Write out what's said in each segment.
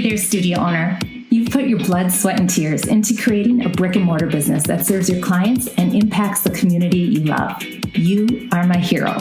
there, studio owner. You've put your blood, sweat, and tears into creating a brick and mortar business that serves your clients and impacts the community you love. You are my hero.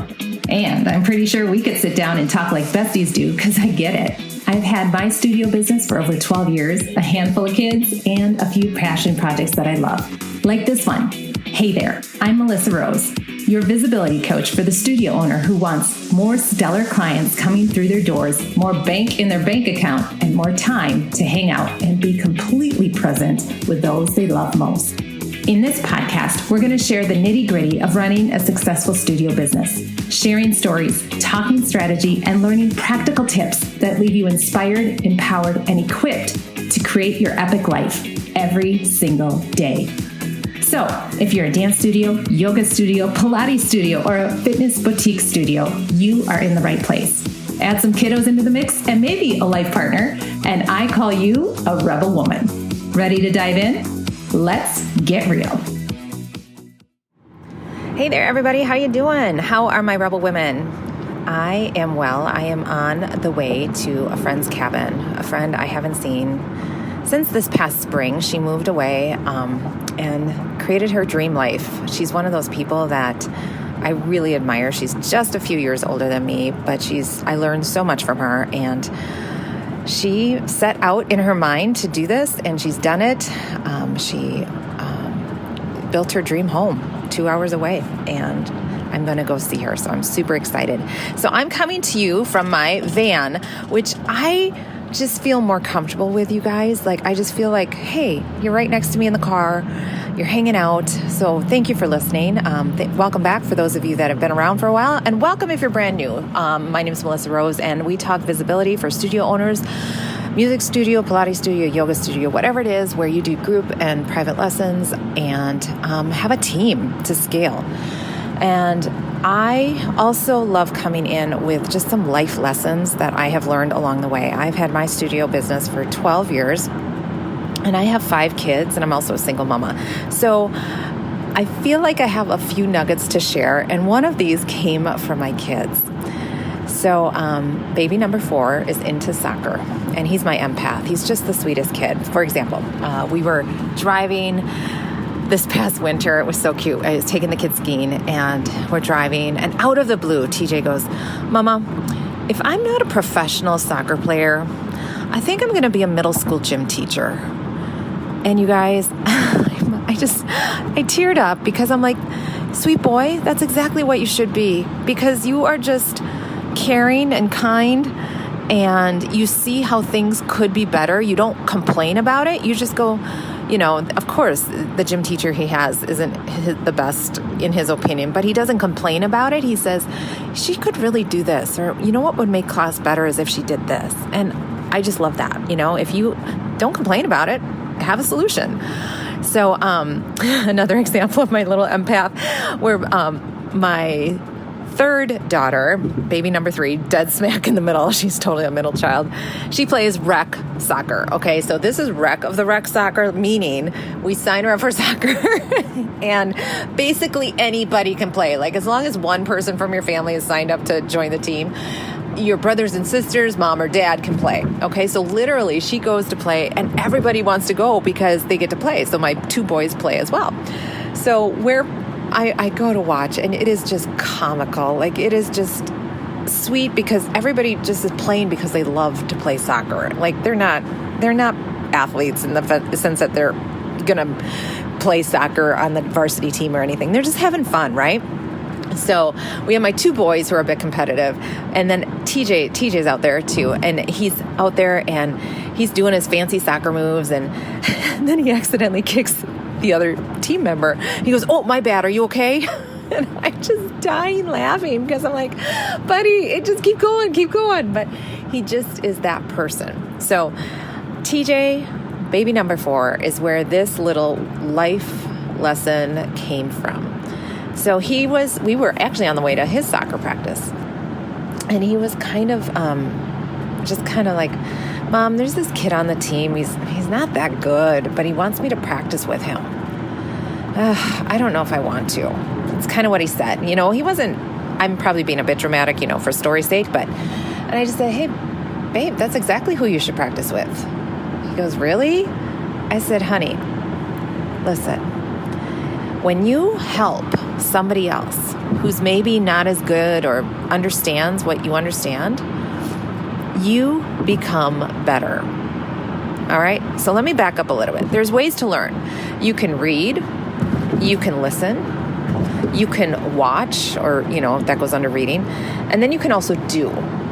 And I'm pretty sure we could sit down and talk like besties do, because I get it. I've had my studio business for over 12 years, a handful of kids, and a few passion projects that I love, like this one. Hey there, I'm Melissa Rose, your visibility coach for the studio owner who wants more stellar clients coming through their doors, more bank in their bank account, and more time to hang out and be completely present with those they love most. In this podcast, we're going to share the nitty-gritty of running a successful studio business, sharing stories, talking strategy, and learning practical tips that leave you inspired, empowered, and equipped to create your epic life every single day. So, if you're a dance studio, yoga studio, Pilates studio, or a fitness boutique studio, you are in the right place. Add some kiddos into the mix and maybe a life partner, and I call you a rebel woman. Ready to dive in? Let's get real. Hey there, everybody. How you doing? How are my rebel women? I am well. I am on the way to a friend's cabin, a friend I haven't seen since this past spring. She moved away and created her dream life. She's one of those people that I really admire. She's just a few years older than me, but I learned so much from her, and she set out in her mind to do this, and she's done it. She built her dream home 2 hours away, and I'm going to go see her. So I'm super excited. So I'm coming to you from my van, which I just feel more comfortable with, you guys. Like, I just feel like, hey, you're right next to me in the car. You're hanging out. So thank you for listening. Welcome back for those of you that have been around for a while, and welcome if you're brand new. My name is Melissa Rose, and we talk visibility for studio owners, music studio, Pilates studio, yoga studio, whatever it is where you do group and private lessons and have a team to scale. And I also love coming in with just some life lessons that I have learned along the way. I've had my studio business for 12 years, and I have 5 kids, and I'm also a single mama. So I feel like I have a few nuggets to share, and one of these came from my kids. So baby number 4 is into soccer, and he's my empath. He's just the sweetest kid. For example, we were driving this past winter. It was so cute. I was taking the kids skiing, and we're driving, and out of the blue, TJ goes, "Mama, if I'm not a professional soccer player, I think I'm going to be a middle school gym teacher." And you guys, I teared up, because I'm like, sweet boy, that's exactly what you should be, because you are just caring and kind, and you see how things could be better. You don't complain about it. You just go, of course, the gym teacher he has isn't the best in his opinion, but he doesn't complain about it. He says, she could really do this, or, what would make class better is if she did this. And I just love that. If you don't complain about it, have a solution. So another example of my little empath, where my third daughter, baby number 3, dead smack in the middle. She's totally a middle child. She plays rec soccer. Okay, so this is rec of the rec soccer, meaning we sign her up for soccer, and basically anybody can play. Like, as long as one person from your family is signed up to join the team, your brothers and sisters, mom or dad can play. Okay, so literally she goes to play, and everybody wants to go because they get to play. So my 2 boys play as well. So I go to watch, and it is just comical. Like, it is just sweet, because everybody just is playing because they love to play soccer. Like, they're not athletes in the sense that they're gonna play soccer on the varsity team or anything. They're just having fun, right? So we have my 2 boys who are a bit competitive, and then TJ's out there too, and he's out there and he's doing his fancy soccer moves, and then he accidentally kicks the other team member. He goes, "Oh, my bad. Are you okay?" And I'm just dying laughing, because I'm like, buddy, just keep going. But he just is that person. So TJ, baby number 4, is where this little life lesson came from. So we were actually on the way to his soccer practice, and he was kind of like, "Mom, there's this kid on the team. He's not that good, but he wants me to practice with him. I don't know if I want to." It's kind of what he said. He wasn't, I'm probably being a bit dramatic, for story's sake, and I just said, "Hey, babe, that's exactly who you should practice with. He goes, really? I said, honey, listen, when you help somebody else who's maybe not as good or understands what you understand, you become better. All right? So let me back up a little bit. There's ways to learn. You can read, you can listen, you can watch, or, that goes under reading, and then you can also do.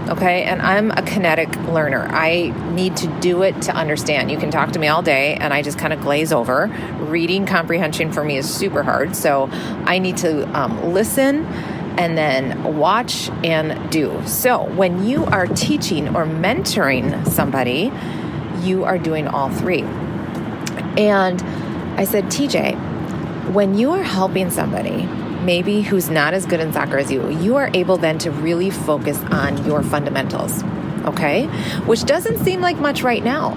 Okay. And I'm a kinetic learner. I need to do it to understand. You can talk to me all day and I just kind of glaze over. Reading comprehension for me is super hard. So I need to listen and then watch and do. So when you are teaching or mentoring somebody, you are doing all three. And I said, TJ, when you are helping somebody, maybe who's not as good in soccer as you are able then to really focus on your fundamentals, okay? Which doesn't seem like much right now,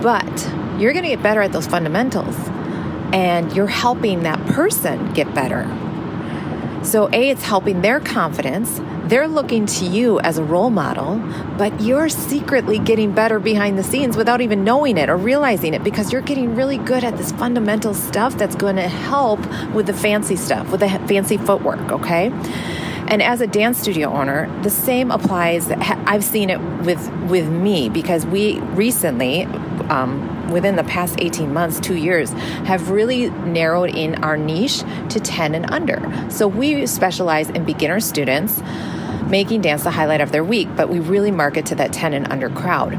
but you're going to get better at those fundamentals and you're helping that person get better. So it's helping their confidence. They're looking to you as a role model, but you're secretly getting better behind the scenes without even knowing it or realizing it, because you're getting really good at this fundamental stuff that's going to help with the fancy stuff, with the fancy footwork, okay? And as a dance studio owner, the same applies. I've seen it with me, because we recently, within the past 18 months, 2 years, have really narrowed in our niche to 10 and under. So we specialize in beginner students making dance the highlight of their week, but we really market to that 10 and under crowd.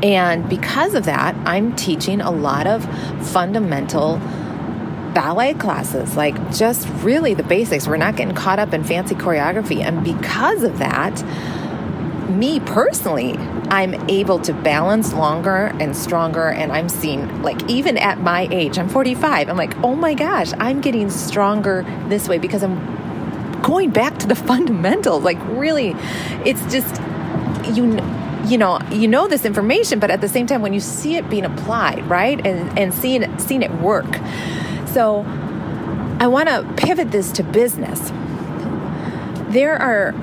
And because of that, I'm teaching a lot of fundamental ballet classes, like just really the basics. We're not getting caught up in fancy choreography. And because of that, me personally, I'm able to balance longer and stronger. And I'm seeing, like, even at my age, I'm 45, I'm like, oh my gosh, I'm getting stronger this way because I'm going back to the fundamentals. Like, really, it's just, you know this information, but at the same time, when you see it being applied, right, and seeing it work. So I want to pivot this to business. There are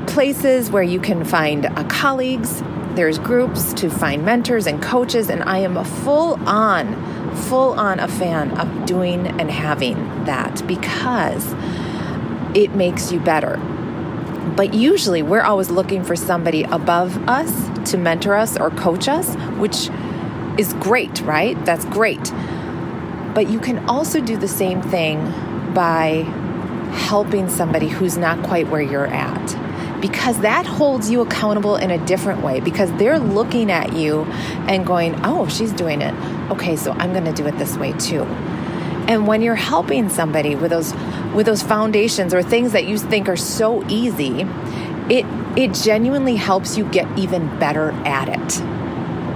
places where you can find colleagues. There's groups to find mentors and coaches, and I am a full on a fan of doing and having that, because it makes you better. But usually we're always looking for somebody above us to mentor us or coach us, which is great, right? That's great. But you can also do the same thing by helping somebody who's not quite where you're at, because that holds you accountable in a different way, because they're looking at you and going, oh, she's doing it. Okay, so I'm going to do it this way too. And when you're helping somebody with those foundations or things that you think are so easy, it genuinely helps you get even better at it.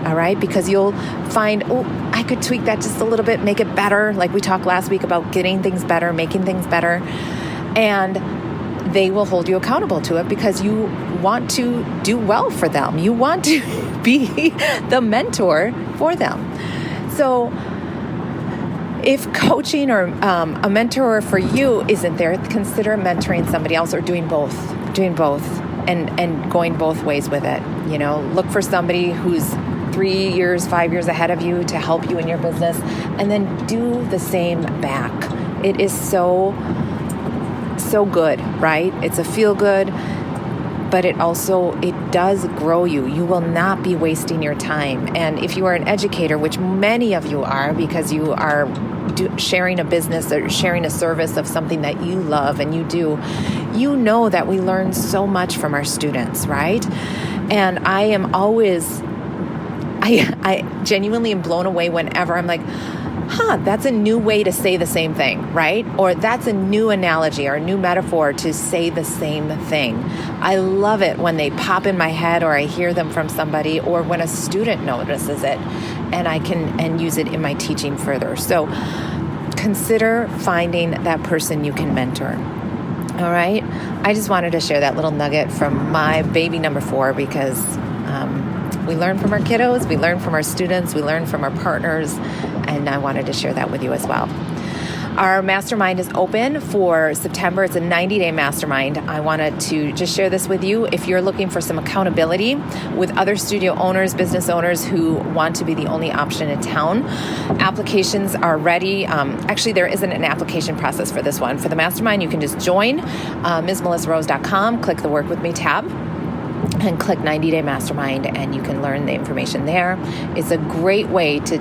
All right? Because you'll find, oh, I could tweak that just a little bit, make it better. Like we talked last week about getting things better, making things better. And they will hold you accountable to it, because you want to do well for them. You want to be the mentor for them. So if coaching or a mentor for you isn't there, consider mentoring somebody else or doing both and going both ways with it. Look for somebody who's 3 years, 5 years ahead of you to help you in your business, and then do the same back. It is so good, right? It's a feel good, but it does grow you. You will not be wasting your time. And if you are an educator, which many of you are, because you are sharing a business or sharing a service of something that you love and you do, you know that we learn so much from our students, right? And I genuinely am blown away whenever I'm like, that's a new way to say the same thing, right? Or that's a new analogy or a new metaphor to say the same thing. I love it when they pop in my head, or I hear them from somebody, or when a student notices it and I can use it in my teaching further. So consider finding that person you can mentor. All right? I just wanted to share that little nugget from my baby number 4, because we learn from our kiddos, we learn from our students, we learn from our partners, and I wanted to share that with you as well. Our mastermind is open for September. It's a 90-day mastermind. I wanted to just share this with you. If you're looking for some accountability with other studio owners, business owners who want to be the only option in town, applications are ready. Actually, there isn't an application process for this one. For the mastermind, you can just join MsMelissaRose.com, click the Work With Me tab, and click 90-day mastermind, and you can learn the information there. It's a great way to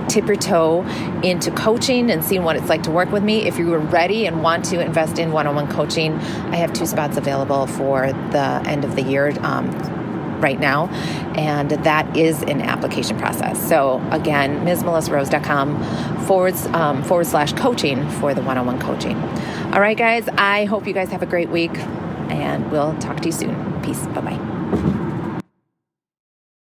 tip your toe into coaching and seeing what it's like to work with me. If you are ready and want to invest in one-on-one coaching, I have 2 spots available for the end of the year right now, and that is an application process. So again, MsMelissaRose.com /coaching for the one-on-one coaching. All right, guys, I hope you guys have a great week, and we'll talk to you soon. Peace. Bye-bye.